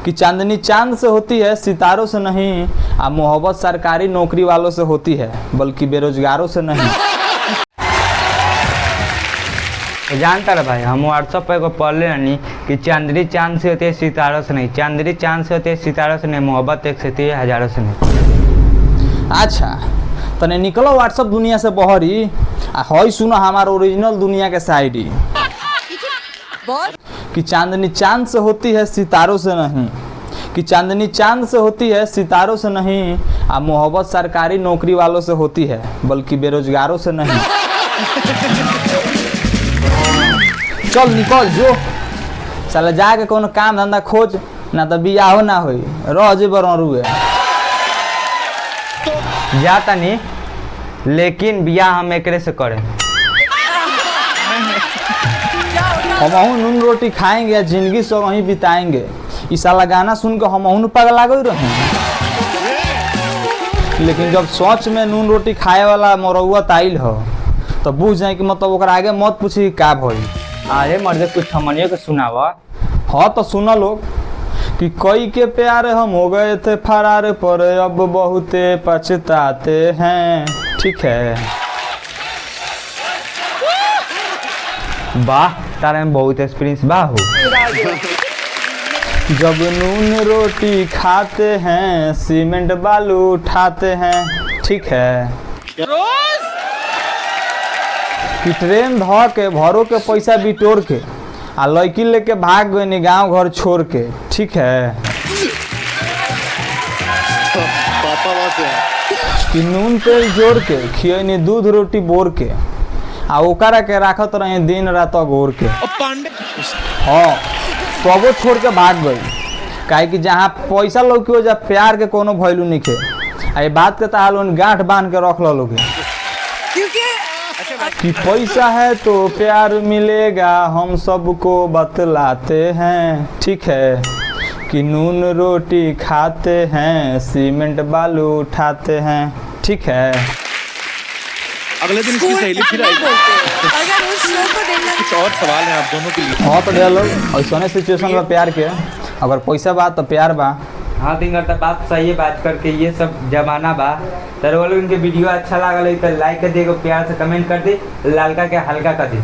कि चांदनी चांद से होती है सितारों से नहीं, आ मोहब्बत सरकारी नौकरी वालों से होती है बल्कि बेरोजगारों से नहीं। जानता रहा भाई, हम व्हाट्सएप पे पढ़ले रहनी कि चांदनी चांद से होती है सितारों से नहीं, चांदनी चांद से होती है सितारों से नहीं, मोहब्बत एक से होती है हजारों से नहीं। अच्छा तने निकलो व्हाट्सएप दुनिया से बहरी आ हई सुनो हमार ओरिजिनल दुनिया के शायरी कि चांदनी चांद से होती है सितारों से नहीं, कि चांदनी चांद से होती है सितारों से नहीं, आ मोहब्बत सरकारी नौकरी वालों से होती है बल्कि बेरोजगारों से नहीं। चल निकल जो साला जाके कोनो काम धंधा खोज, ना तो बियाहो ना होई, रह जे बरुए जाता नहीं, लेकिन बियाह हम एकरे से करें। हम नून रोटी खाएंगे, जिंदगी सब वहीं बिताएंगे। इस साला गाना सुन के हम पगला गई रहे, लेकिन जब सोच में नून रोटी खाए वाला मरौत आइल हो तो बुझ जाए कि मतलब ओकर आगे मत पूछी का भई। अरे मर्द कुछ हमनियों के सुनावा। हाँ तो सुना लोग कि कई के प्यार हम हो गए थे फरार पर अब बहुते पछताते हैं। ठीक है, वाह तारा में बहुत एक्सपीरियंस बा हो। जब नून रोटी खाते हैं सीमेंट बालू उठाते हैं। ठीक है, कि ट्रेन ध के भरो के पैसा बिटोर के आ लड़की लेके भाग गए गाँव घर छोड़ के। ठीक है, कि नून तेल जोड़ के खियनी दूध रोटी बोर के आ ओकरा के राखत रहे दिन रात गोर के। हाँ तबो छोड़ के भाग गई, काहे कि जहाँ पैसा लौकी हो जा प्यार के कोनो वैल्यू नहीं खे। आ ये बात के ताल गांठ बांध के रख लो लोगे कि पैसा है तो प्यार मिलेगा हम सबको बतलाते हैं। ठीक है, कि नून रोटी खाते हैं सीमेंट बालू उठाते हैं। ठीक है, अगले दिन इसकी सहेली फिर आएगी। अगर उस शो को देखना कुछ और सवाल है आप दोनों के लिए। हाँ तो लोग ऐसा सिचुएशन में प्यार के अगर पैसा बा तो प्यार बा। हाँ तो इनका बात सही है, बात करके ये सब जमाना बा। तो वो लोग इनके वीडियो अच्छा लगा तो लाइक कर दे, प्यार से कमेंट कर दे, लालका के हल्का कर दे।